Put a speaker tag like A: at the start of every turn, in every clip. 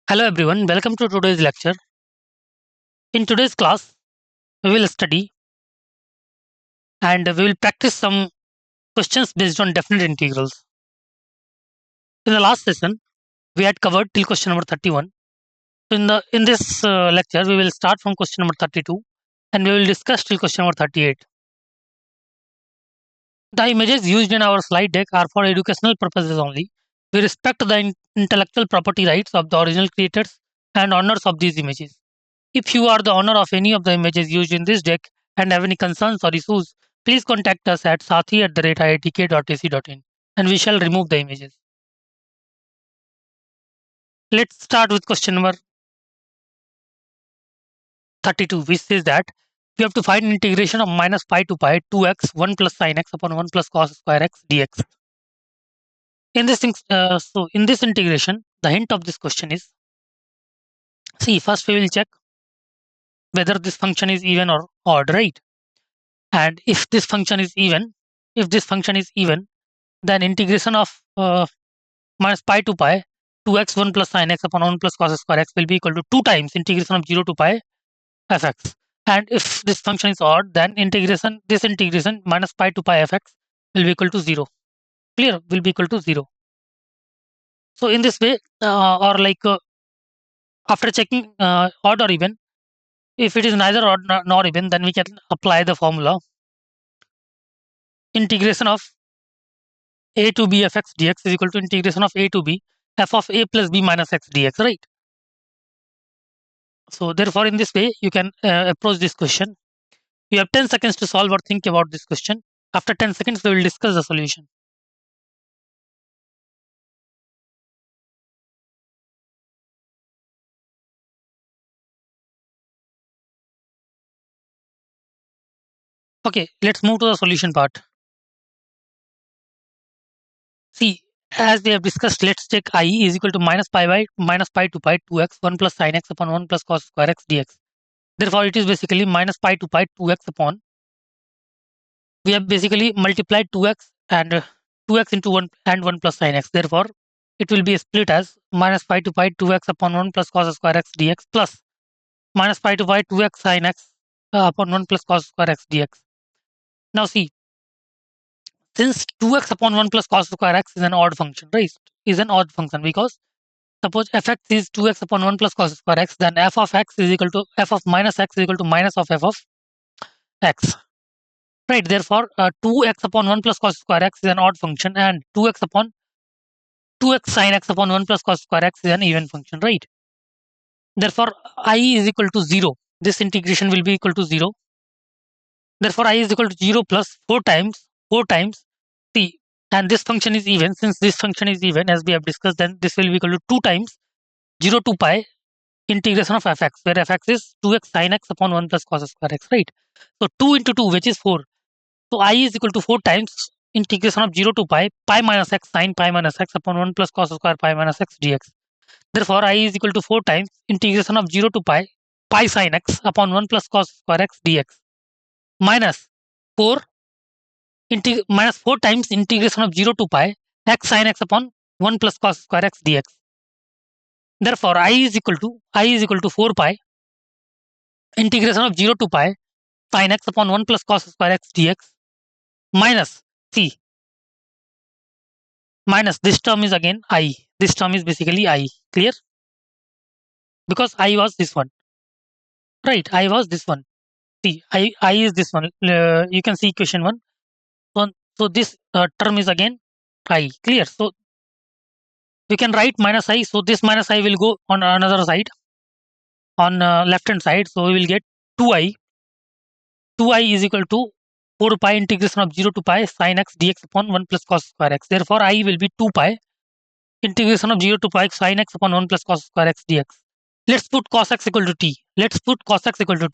A: Hello everyone, welcome to today's lecture. In today's class, we will study and we will practice some questions based on definite integrals. In the last session, we had covered till question number 31. So in this lecture, we will start from question number 32 and we will discuss till question number 38. The images used in our slide deck are for educational purposes only. We respect the intellectual property rights of the original creators and owners of these images. If you are the owner of any of the images used in this deck and have any concerns or issues, please contact us at sathi@iitk.ac.in and we shall remove the images. Let's start with question number 32, which says that we have to find integration of minus pi to pi 2x 1 plus sin x upon 1 plus cos square x dx. In this integration, the hint of this question is, see, first we will check whether this function is even or odd, right? And if this function is even, then integration of minus pi to pi 2x 1 plus sin x upon 1 plus cos square x will be equal to 2 times integration of 0 to pi fx. And if this function is odd, then this integration minus pi to pi fx will be equal to 0. Clear? Will be equal to 0. So in this way, after checking odd or even, if it is neither odd nor even, then we can apply the formula integration of a to b fx dx is equal to integration of a to b f of a plus b minus x dx, right? So therefore, in this way, you can approach this question. You have 10 seconds to solve or think about this question. After 10 seconds, we will discuss the solution. Okay, let's move to the solution part. See, as we have discussed, let's take I is equal to minus pi to pi 2x 1 plus sin x upon 1 plus cos square x dx. Therefore, it is basically minus pi to pi 2x upon. We have basically multiplied 2x and 2x into 1 and 1 plus sin x. Therefore, it will be split as minus pi to pi 2x upon 1 plus cos square x dx plus minus pi to pi 2x sin x upon 1 plus cos square x dx. Now see, since 2x upon 1 plus cos square x is an odd function, right? Is an odd function because suppose fx is 2x upon 1 plus cos square x, then f of x is equal to f of minus x is equal to minus of f of x. Right, therefore, 2x upon 1 plus cos square x is an odd function and 2x sin x upon 1 plus cos square x is an even function, right? Therefore, I is equal to 0. This integration will be equal to 0. Therefore, I is equal to 0 plus 4 times t. And this function is even. Since this function is even, as we have discussed, then this will be equal to 2 times 0 to pi integration of fx, where fx is 2x sin x upon 1 plus cos square x, right? So 2 into 2, which is 4. So I is equal to 4 times integration of 0 to pi minus x sin pi minus x upon 1 plus cos square pi minus x dx. Therefore, I is equal to 4 times integration of 0 to pi sin x upon 1 plus cos square x dx minus 4 minus 4 times integration of 0 to pi x sin x upon 1 plus cos square x dx. Therefore, I is equal to 4 pi integration of 0 to pi sin x upon 1 plus cos square x dx minus c minus this term is again I. This term is basically I. Clear? Because I was this one. Right, I was this one. See, I is this one. You can see equation 1. So this term is again I. Clear? So we can write minus I. So this minus I will go on another side, on left hand side. So we will get 2I. 2I is equal to 4 pi integration of 0 to pi sin x dx upon 1 plus cos square x. Therefore, I will be 2 pi integration of 0 to pi sin x upon 1 plus cos square x dx. Let's put cos x equal to t.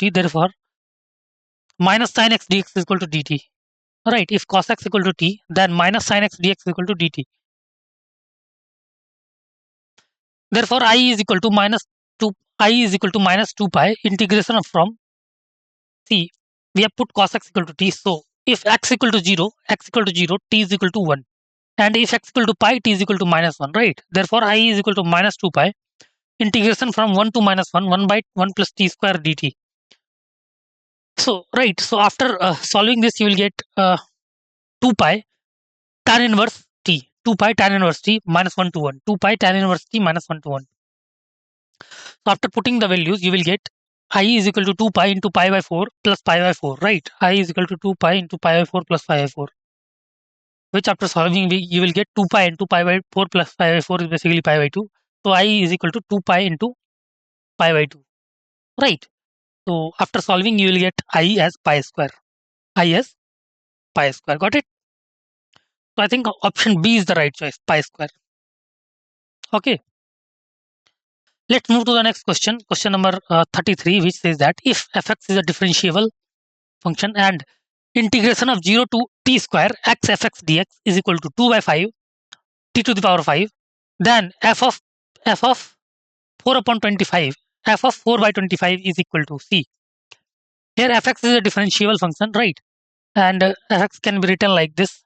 A: Therefore, minus sin x dx is equal to dt. Right, if cos x equal to t, then minus sin x dx is equal to dt. Therefore, I is equal to minus 2 pi integration of from, see, we have put cos x equal to t. So if x equal to 0, t is equal to 1. And if x equal to pi, t is equal to minus 1, right? Therefore, I is equal to minus 2 pi integration from 1 to minus 1, 1 by 1 plus t square dt. So, right, so after solving this, you will get 2 pi tan inverse t, 2 pi tan inverse t minus 1 to 1, 2 pi tan inverse t minus 1 to 1. So, after putting the values, you will get I is equal to 2 pi into pi by 4 plus pi by 4, right? I is equal to 2 pi into pi by 4 plus pi by 4, which after solving, you will get 2 pi into pi by 4 plus pi by 4 is basically pi by 2. So, I is equal to 2 pi into pi by 2, right? So, after solving, you will get I as pi square. I as pi square. Got it? So, I think option B is the right choice, pi square. Okay. Let's move to the next question. Question number 33, which says that if fx is a differentiable function and integration of 0 to t square x fx dx is equal to 2 by 5 t to the power 5, then f of 4 upon 25, f of 4 by 25 is equal to c. Here fx is a differentiable function, right? And fx can be written like this.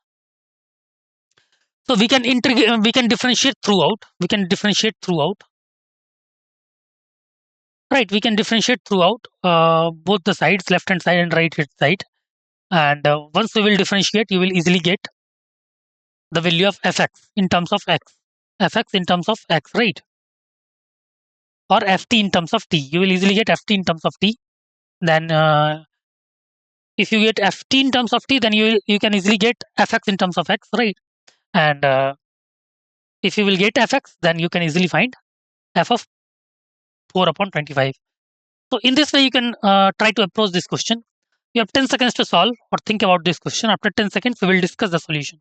A: So we can differentiate throughout. We can differentiate throughout. Right, we can differentiate throughout both the sides, left hand side and right hand side. And once we will differentiate, you will easily get the value of fx in terms of x. Fx in terms of x, right? Or ft in terms of t. You will easily get ft in terms of t. Then if you get ft in terms of t, then you can easily get fx in terms of x, right? And if you will get fx, then you can easily find f of 4 upon 25. So in this way, you can try to approach this question. You have 10 seconds to solve or think about this question. After 10 seconds, we will discuss the solution.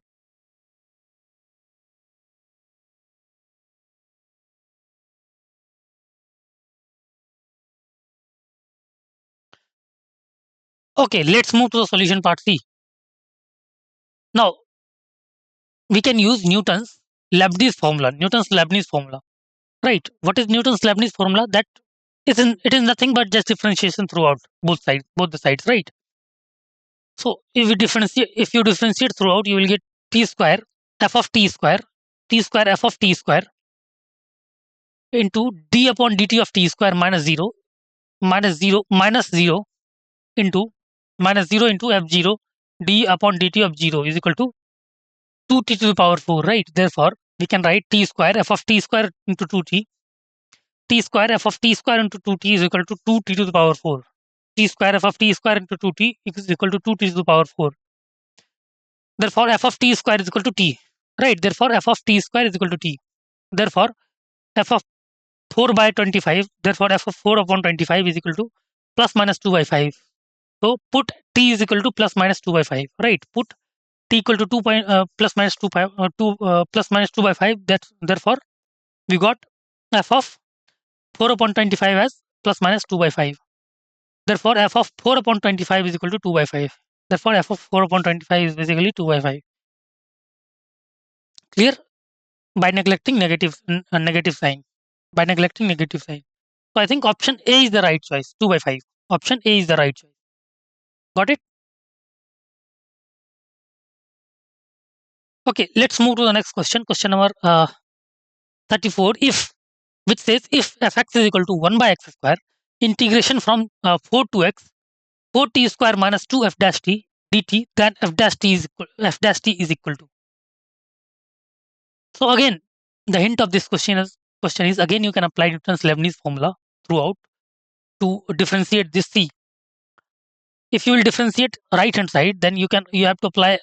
A: Okay, let's move to the solution part C. Now, we can use Newton's Leibniz formula. Newton's Leibniz formula, right? What is Newton's Leibniz formula? That it is nothing but just differentiation throughout both the sides, right? So if you differentiate throughout, you will get t square f of t square f of t square into d upon dt of t square minus 0 into minus 0 into f0 d upon dt of 0 is equal to 2t to the power 4, right? Therefore, we can write t square f of t square into 2t, t square f of t square into 2t is equal to 2t to the power 4. T square f of t square into 2t is equal to 2t to the power 4. Therefore, f of t square is equal to t, right? Therefore, f of t square is equal to t. Therefore, f of 4 by 25, therefore f of 4 upon 25 is equal to plus minus 2 by 5. So put t is equal to plus minus 2 by 5, right? Put t equal to 2 plus minus 2 pi, 2 plus minus 2 by 5. That's therefore we got f of 4 upon 25 as plus minus 2 by 5. Therefore f of 4 upon 25 is equal to 2 by 5. Therefore f of 4 upon 25 is basically 2 by 5. Clear? By neglecting negative sign. By neglecting negative sign. So I think option A is the right choice. 2 by 5. Option A is the right choice. Got it? Okay, let's move to the next question. Question number 34. If which says if fx is equal to 1 by x square, integration from 4 to x, 4t square minus 2 f dash t dt, then f dash t is equal to. So again, the hint of this question is again you can apply Newton's Leibniz formula throughout to differentiate this c. If you will differentiate right hand side, then you have to apply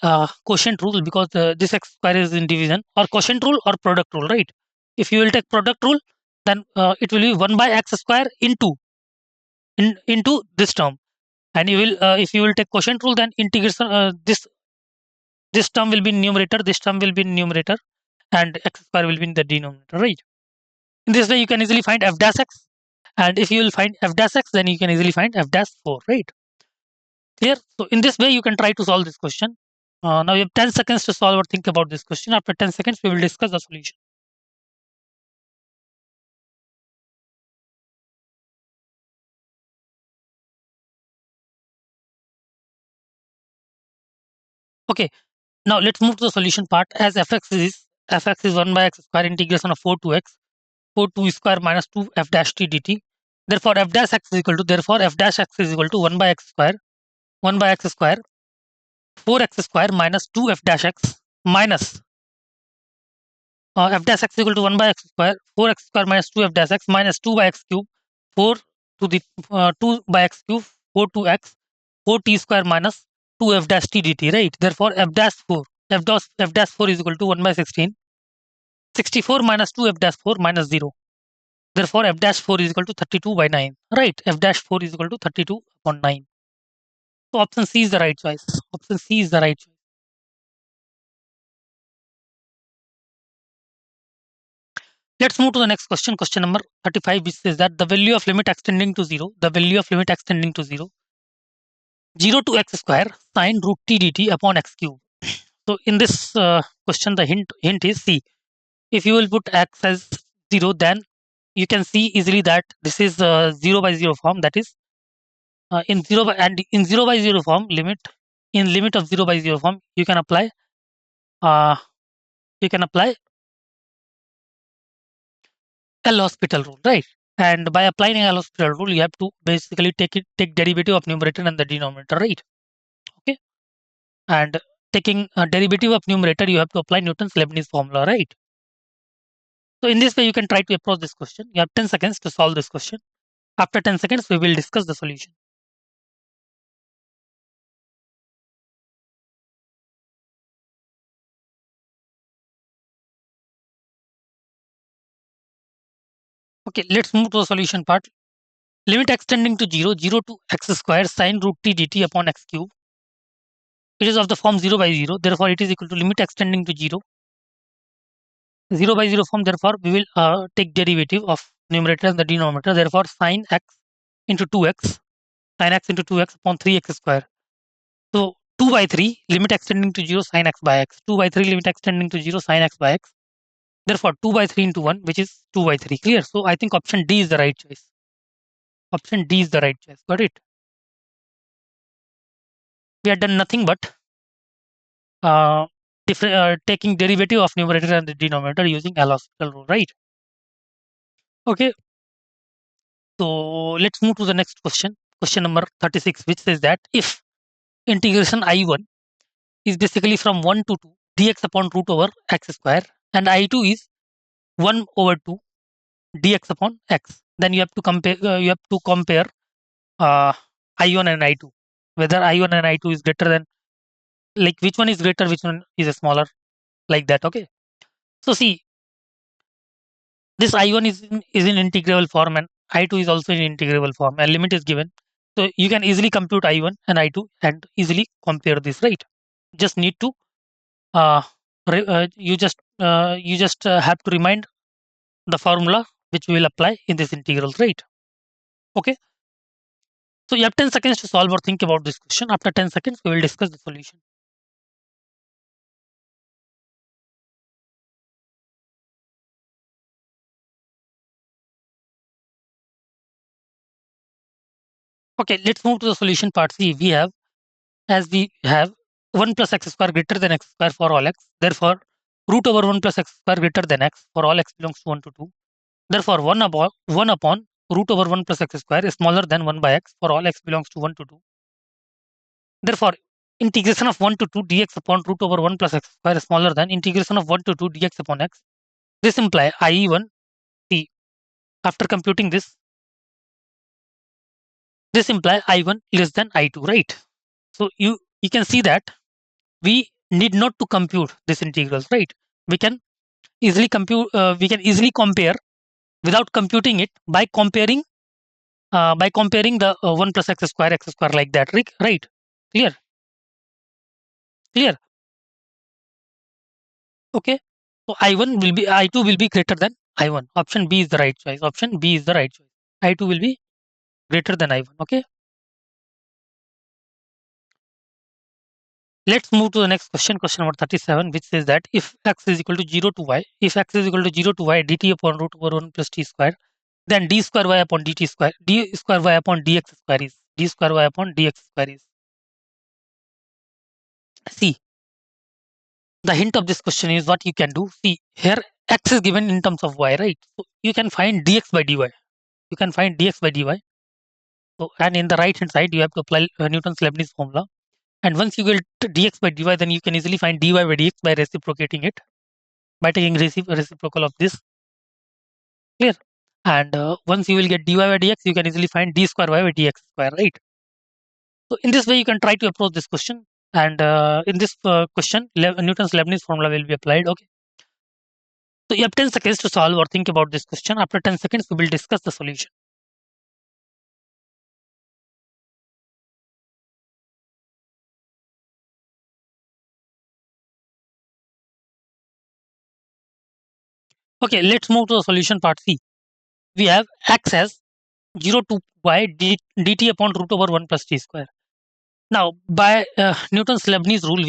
A: quotient rule, because this x square is in division, or quotient rule or product rule, right? If you will take product rule, then it will be 1 by x square into this term, and you will if you will take quotient rule, then integration this term will be in numerator, this term will be in numerator, and x square will be in the denominator, right? In this way, you can easily find f dash x, and if you will find f dash x, then you can easily find f dash 4, right? Clear? So in this way, you can try to solve this question. Now you have 10 seconds to solve or think about this question. After 10 seconds, we will discuss the solution. Okay, now let's move to the solution part. As fx is 1 by x square integration of 4 to x. for 2 square minus 2 f dash t dt. Therefore, f dash x is equal to, therefore, f dash x is equal to 1 by x square, 1 by x square, 4x square minus 2 f dash x minus f dash x is equal to 1 by x square, 4x square minus 2 f dash x minus 2 by x cube, 4 to the 2 by x cube, 4 to x, 4 t square minus 2 f dash t dt, right? Therefore, f dash 4 is equal to 1 by 16, 64 minus 2 f dash 4 minus 0. Therefore, f dash 4 is equal to 32 by 9, right? F dash 4 is equal to 32 upon 9. So, option C is the right choice. Option C is the right choice. Let's move to the next question, question number 35, which says that the value of limit extending to 0, 0 to x square sine root t dt upon x cube. So in this question, the hint is C. If you will put x as 0, then you can see easily that this is 0 by 0 form. That is in 0 by, and in 0 by 0 form limit, in limit of 0 by 0 form, you can apply uh, L'Hospital rule, right? And by applying L'Hospital rule, you have to basically take derivative of numerator and the denominator, right? Okay. And taking a derivative of numerator, you have to apply Newton's Leibniz formula, right? So in this way, you can try to approach this question. You have 10 seconds to solve this question. After 10 seconds, we will discuss the solution. Okay, let's move to the solution part. Limit extending to 0, 0 to x square sine root t dt upon x cube. It is of the form 0 by 0. Therefore, it is equal to limit extending to 0. 0 by 0 form. Therefore, we will take derivative of numerator and the denominator. Therefore, sine x into 2x, sine x into 2x upon 3x square. So 2 by 3 limit extending to 0 sine x by x. 2 by 3 limit extending to 0 sine x by x. Therefore, 2 by 3 into 1, which is 2 by 3. Clear? So I think option D is the right choice. Option D is the right choice. Got it? We have done nothing but taking derivative of numerator and the denominator using L'Hospital rule, right? Okay. So let's move to the next question. Question number 36, which says that if integration I1 is basically from 1 to 2 dx upon root over x square and I2 is 1 over 2 dx upon x, then you have to compare I1 and I2, whether I1 and I2 is greater than, like which one is greater, which one is smaller, like that. Okay. So see, this I1 is in integrable form and I2 is also in integrable form and limit is given. So you can easily compute I1 and I2 and easily compare this, right? Just need to you just have to remind the formula which we will apply in this integral, right? Okay. So you have 10 seconds to solve or think about this question. After 10 seconds, we will discuss the solution. Okay, let's move to the solution part. See, we have 1 plus x square greater than x square for all x. Therefore, root over 1 plus x square greater than x for all x belongs to 1 to 2. Therefore, 1 upon root over 1 plus x square is smaller than 1 by x for all x belongs to 1 to 2. Therefore, integration of 1 to 2 dx upon root over 1 plus x square is smaller than integration of 1 to 2 dx upon x. This implies I1, see, after computing this implies I1 less than I2, right? So you can see that we need not to compute this integrals, right? We can easily compare without computing it by comparing the 1 plus x square like that, right? Clear? Okay. So I2 will be greater than I1. Option B is the right choice. Option B is the right choice. I2 will be greater than I1. Okay. Let's move to the next question, question number 37, which says that if x is equal to 0 to y, dt upon root over 1 plus t square, then d square y upon dt square, d square y upon dx square is, See, the hint of this question is what you can do. See, here x is given in terms of y, right? So you can find dx by dy. You can find dx by dy. So, and in the right hand side, you have to apply Newton's Leibniz formula. And once you get dx by dy, then you can easily find dy by dx by reciprocating it, by taking reciprocal of this. Clear? And once you will get dy by dx, you can easily find d square y by dx square, right? So in this way, you can try to approach this question. And in this question, Newton's Leibniz formula will be applied. Okay. So you have 10 seconds to solve or think about this question. After 10 seconds, we will discuss the solution. Okay, let's move to the solution part C. We have x as 0 to y dt upon root over 1 plus t square. Now, by Newton's Leibniz rule,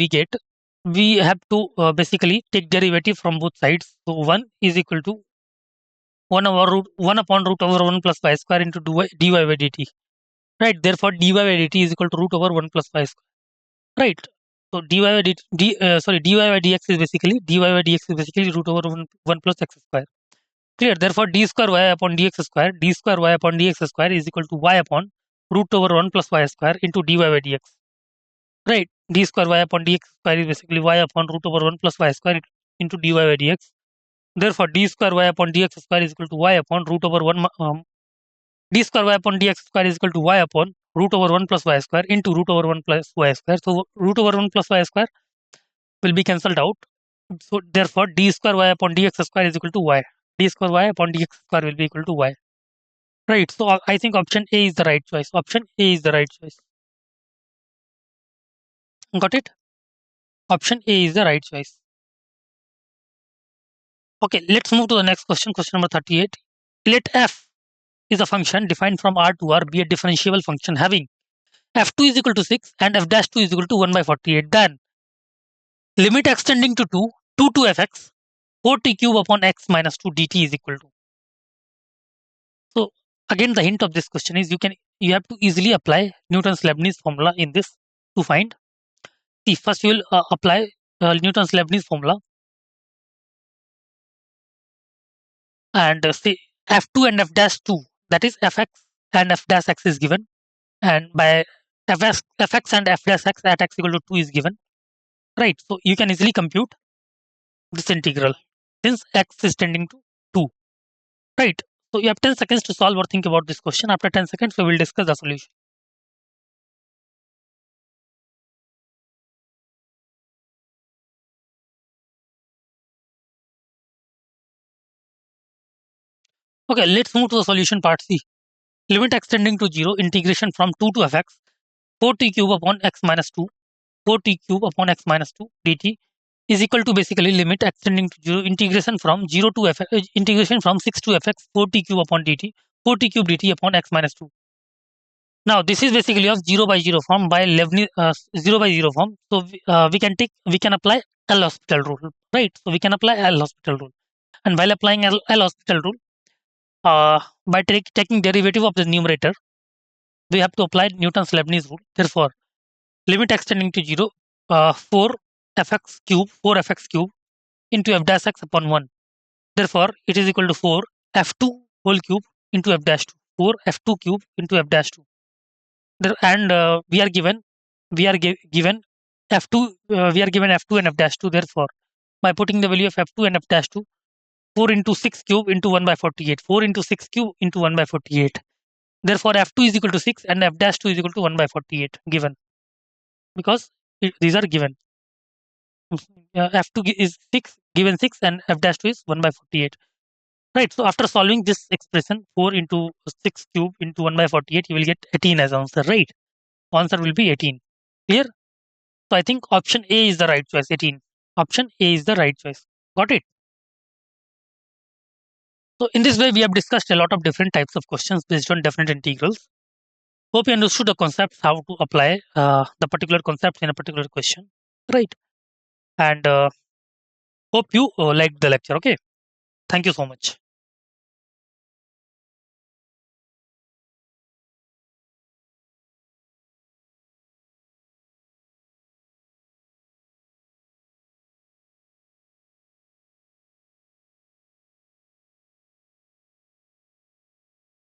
A: we have to basically take derivative from both sides. So 1 is equal to 1 upon root over 1 plus y square into dy by dt. Right. Therefore, dy by dt is equal to root over 1 plus y square. Right. So dy by dx is basically root over 1 plus x square. Clear. Therefore, d square y upon dx square is equal to y upon root over 1 plus y square into dy by dx. Right. D square y upon dx square is basically y upon root over 1 plus y square into dy by dx. Therefore, d square y upon dx square is equal to y upon root over 1 d square y upon dx square is equal to y upon root over 1 plus y square into root over 1 plus y square. So root over 1 plus y square will be cancelled out. So therefore, d square y upon dx square is equal to y. D square y upon dx square will be equal to y. Right. So I think option A is the right choice. Option A is the right choice. Got it? Option A is the right choice. Okay, let's move to the next question. Question number 38. Let f is a function defined from R to R be a differentiable function having f2 is equal to 6 and f dash 2 is equal to 1 by 48. Then limit extending to 2 to fx 4t cube upon x minus 2 dt is equal to. So again, the hint of this question is you have to easily apply Newton's Leibniz formula in this to find. See, first you will apply Newton's Leibniz formula and say f2 and f dash 2, that is fx and f dash x is given, and by fx and f dash x at x equal to 2 is given, right? So you can easily compute this integral since x is tending to 2, right? So you have 10 seconds to solve or think about this question. After 10 seconds, we will discuss the solution. Okay, let's move to the solution part C. Limit extending to 0, integration from 2 to fx 4t cube upon x minus 2 4t cube upon x minus 2 dt is equal to basically limit extending to 0, integration from 0 to fx, integration from 6 to fx 4t cube upon dt 4t cube dt upon x minus 2. Now this is basically of 0 by 0 form by Leibniz 0 by 0 form. So we can apply L'Hospital rule, right? So we can apply L'Hospital rule, and while applying L'Hospital rule, by taking derivative of the numerator, we have to apply Newton's Leibniz rule. Therefore, limit extending to 0, 4 fx cube into f dash x upon 1. Therefore, it is equal to 4 f2 whole cube into f dash 2. 4 f2 cube into f dash 2. And we are given f2 we are given f2 and f dash 2. Therefore, by putting the value of f2 and f dash 2, 4 into 6 cube into 1 by 48. 4 into 6 cube into 1 by 48. Therefore, f2 is equal to 6 and f dash 2 is equal to 1 by 48 given, because these are given. F2 is 6 given 6 and f dash 2 is 1 by 48. Right. So after solving this expression 4 into 6 cube into 1 by 48, you will get 18 as answer. Right. Answer will be 18. Clear? So I think option A is the right choice. 18. Option A is the right choice. Got it? So in this way, we have discussed a lot of different types of questions based on definite integrals. Hope you understood the concepts, how to apply the particular concepts in a particular question. Right. And hope you liked the lecture. Okay. Thank you so much.